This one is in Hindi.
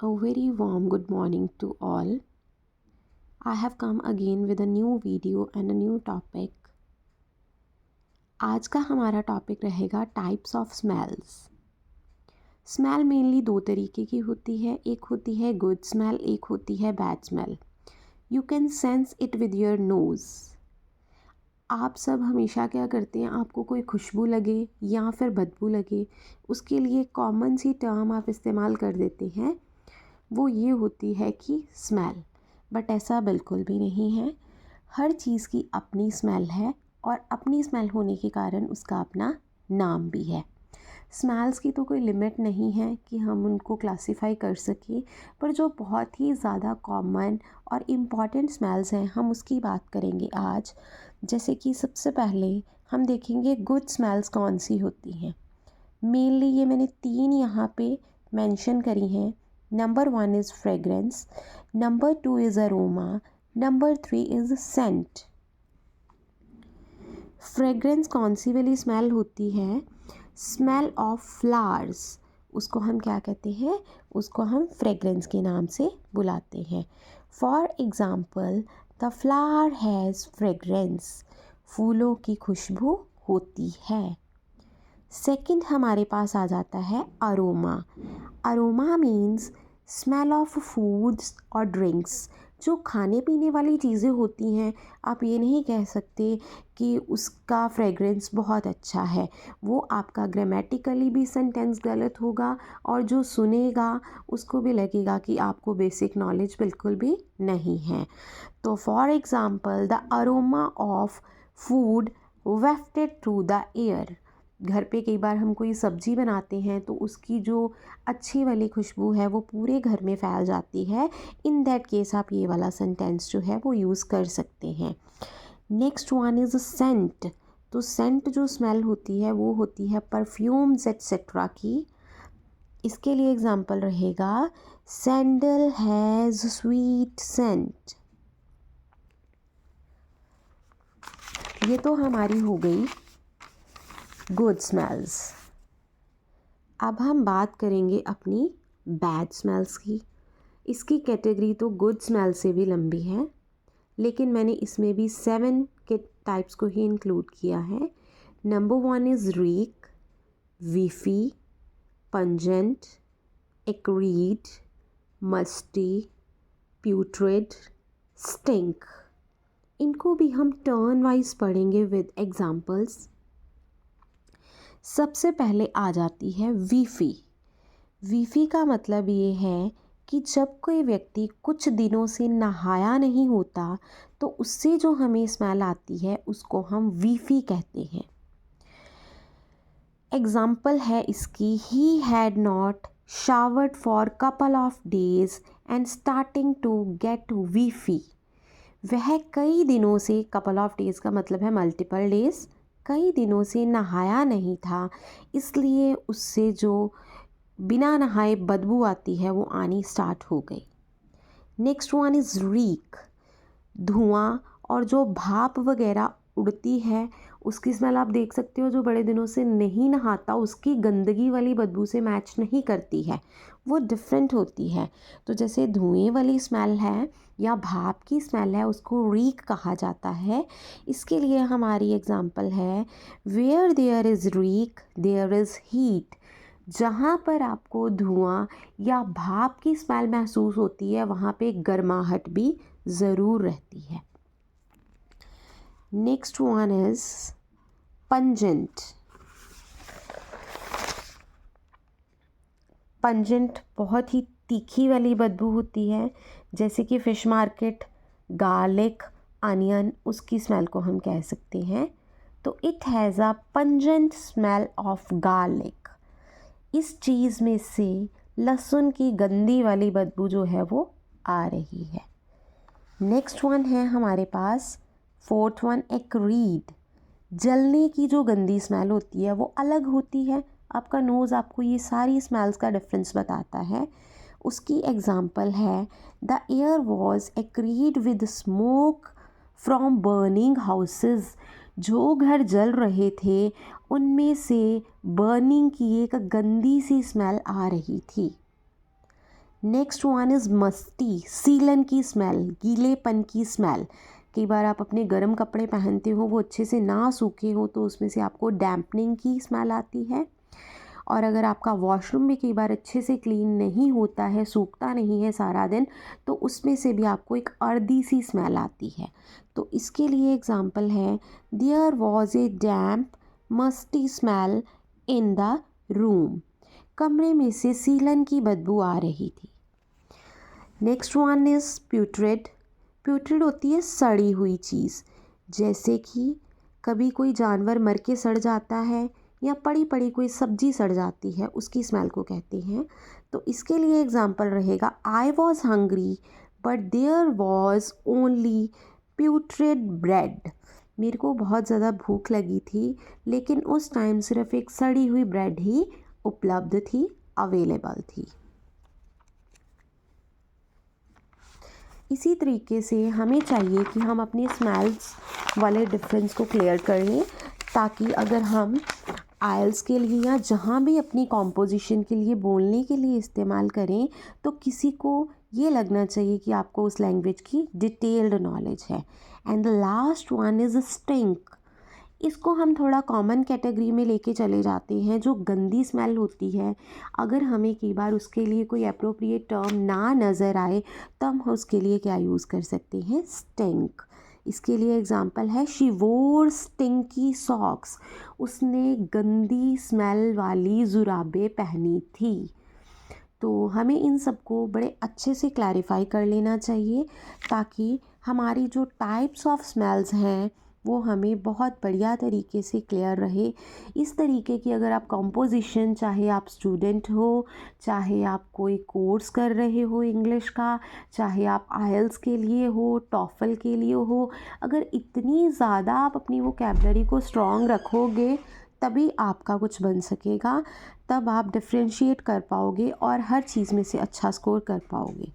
A very warm good morning to all. I have come again with a new video and a new topic. आज का हमारा टॉपिक रहेगा types of smells. Smell mainly दो तरीके की होती है. एक होती है गुड स्मेल, एक होती है bad smell. You can sense it with your nose. आप सब हमेशा क्या करते हैं, आपको कोई खुशबू लगे या फिर बदबू लगे, उसके लिए कॉमन सी टर्म आप इस्तेमाल कर देते हैं, वो ये होती है कि स्मेल. बट ऐसा बिल्कुल भी नहीं है. हर चीज़ की अपनी स्मेल है और अपनी स्मेल होने के कारण उसका अपना नाम भी है. स्मेल्स की तो कोई लिमिट नहीं है कि हम उनको क्लासिफाई कर सकें, पर जो बहुत ही ज़्यादा कॉमन और इम्पॉर्टेंट स्मेल्स हैं हम उसकी बात करेंगे आज. जैसे कि सबसे पहले हम देखेंगे गुड स्मेल्स कौन सी होती हैं. मेनली ये मैंने 3 यहाँ पे मेंशन करी हैं. Number 1 is fragrance, number 2 is aroma, number 3 is scent. Fragrance कौन सी वाली स्मेल होती है? Smell of flowers. उसको हम क्या कहते हैं? उसको हम फ्रेगरेंस के नाम से बुलाते हैं. For example, the flower has fragrance. फूलों की खुशबू होती है. सेकंड हमारे पास आ जाता है aroma. Aroma means smell of foods और ड्रिंक्स. जो खाने पीने वाली चीज़ें होती हैं, आप ये नहीं कह सकते कि उसका फ्रेगरेंस बहुत अच्छा है. वो आपका ग्रामेटिकली भी सेंटेंस गलत होगा और जो सुनेगा उसको भी लगेगा कि आपको बेसिक नॉलेज बिल्कुल भी नहीं है. तो for example, the aroma of food wafted through the air. घर पे कई बार हम कोई सब्ज़ी बनाते हैं तो उसकी जो अच्छी वाली खुशबू है वो पूरे घर में फैल जाती है. इन दैट केस आप ये वाला सेंटेंस जो है वो यूज़ कर सकते हैं. Next one is scent. तो सेंट जो स्मेल होती है वो होती है परफ्यूम्स एट्सेट्रा की. इसके लिए एग्जांपल रहेगा सैंडल हैज़ स्वीट सेंट. ये तो हमारी हो गई गुड स्मेल्स. अब हम बात करेंगे अपनी बैड स्मेल्स की. इसकी कैटेगरी तो गुड स्मेल से भी लंबी है, लेकिन मैंने इसमें भी 7 के टाइप्स को ही इंक्लूड किया है. Number 1 is reek, whiffy, pungent, acrid, musty, putrid, stink. इनको भी हम टर्न वाइज पढ़ेंगे विद एग्जाम्पल्स. सबसे पहले आ जाती है वीफी. वीफी का मतलब ये है कि जब कोई व्यक्ति कुछ दिनों से नहाया नहीं होता तो उससे जो हमें स्मेल आती है उसको हम वीफी कहते हैं. एग्जाम्पल है इसकी, he had not showered for couple of days and starting to get whiffy. वह कई दिनों से, कपल ऑफ डेज़ का मतलब है मल्टीपल डेज़, कई दिनों से नहाया नहीं था, इसलिए उससे जो बिना नहाए बदबू आती है वो आनी स्टार्ट हो गई. Next one is rig. धुआं और जो भाप वगैरह उड़ती है उसकी स्मेल आप देख सकते हो. जो बड़े दिनों से नहीं नहाता उसकी गंदगी वाली बदबू से मैच नहीं करती है, वो डिफरेंट होती है. तो जैसे धुएं वाली स्मेल है या भाप की स्मेल है उसको रीक कहा जाता है. इसके लिए हमारी एग्जांपल है, where there is reek there is heat. जहाँ पर आपको धुआं या भाप की स्मेल महसूस होती है वहाँ पे गर्माहट भी ज़रूर रहती है. Next one is pungent. Pungent बहुत ही तीखी वाली बदबू होती है, जैसे कि फ़िश मार्केट, गार्लिक, अनियन, उसकी स्मेल को हम कह सकते हैं. तो it has a pungent smell of garlic. इस चीज़ में से लहसुन की गंदी वाली बदबू जो है वो आ रही है. नेक्स्ट वन है हमारे पास, फोर्थ वन, एक्रीड. जलने की जो गंदी स्मेल होती है वो अलग होती है. आपका नोज़ आपको ये सारी स्मेल्स का डिफरेंस बताता है. उसकी एग्जांपल है, the air was acrid with smoke from burning houses. जो घर जल रहे थे उनमें से बर्निंग की एक गंदी सी स्मेल आ रही थी. नेक्स्ट वन इज़ मस्टी, सीलन की स्मेल, गीलेपन की स्मेल। कई बार आप अपने गर्म कपड़े पहनते हो, वो अच्छे से ना सूखे हो तो उसमें से आपको डैम्पनिंग की स्मेल आती है। और अगर आपका वॉशरूम भी कई बार अच्छे से क्लीन नहीं होता है, सूखता नहीं है सारा दिन, तो उसमें से भी आपको एक अर्दी सी स्मेल आती है। तो इसके लिए एग्जांपल है, there was a damp musty smell in the room. कमरे में से सीलन की बदबू आ रही थी। Next one is putrid. Putrid होती है सड़ी हुई चीज़, जैसे कि कभी कोई जानवर मर के सड़ जाता है या पड़ी पड़ी कोई सब्जी सड़ जाती है, उसकी स्मेल को कहते हैं। तो इसके लिए एग्जांपल रहेगा, I was hungry but there was only putrid bread. मेरे को बहुत ज़्यादा भूख लगी थी, लेकिन उस टाइम सिर्फ एक सड़ी हुई ब्रेड ही उपलब्ध थी, अवेलेबल थी। इसी तरीके से हमें चाहिए कि हम अपने स्मेल्स वाले डिफरेंस को क्लियर कर लें, ताकि अगर हम आइल्स के लिए या जहाँ भी अपनी कॉम्पोजिशन के लिए बोलने के लिए इस्तेमाल करें, तो किसी को ये लगना चाहिए कि आपको उस लैंग्वेज की डिटेल्ड नॉलेज है। And the last one is stink. इसको हम थोड़ा कॉमन कैटेगरी में लेके चले जाते हैं, जो गंदी स्मेल होती है। अगर हमें कई बार उसके लिए कोई अप्रोप्रिएट टर्म ना नज़र आए, तो हम उसके लिए क्या यूज़ कर सकते हैं, स्टिंक। इसके लिए एग्जांपल है, शी वोर स्टिंकी सॉक्स। उसने गंदी स्मेल वाली जुराबें पहनी थी। तो हमें इन सबको बड़े अच्छे से क्लैरिफाई कर लेना चाहिए, ताकि हमारी जो टाइप्स ऑफ स्मेल्स हैं वो हमें बहुत बढ़िया तरीके से क्लियर रहे। इस तरीके की अगर आप कंपोजिशन, चाहे आप स्टूडेंट हो, चाहे आप कोई कोर्स कर रहे हो इंग्लिश का, चाहे आप आइल्स के लिए हो, टॉफल के लिए हो, अगर इतनी ज़्यादा आप अपनी वोकैबुलरी को स्ट्रॉन्ग रखोगे, तभी आपका कुछ बन सकेगा। तब आप डिफ्रेंशिएट कर पाओगे और हर चीज़ में से अच्छा स्कोर कर पाओगे।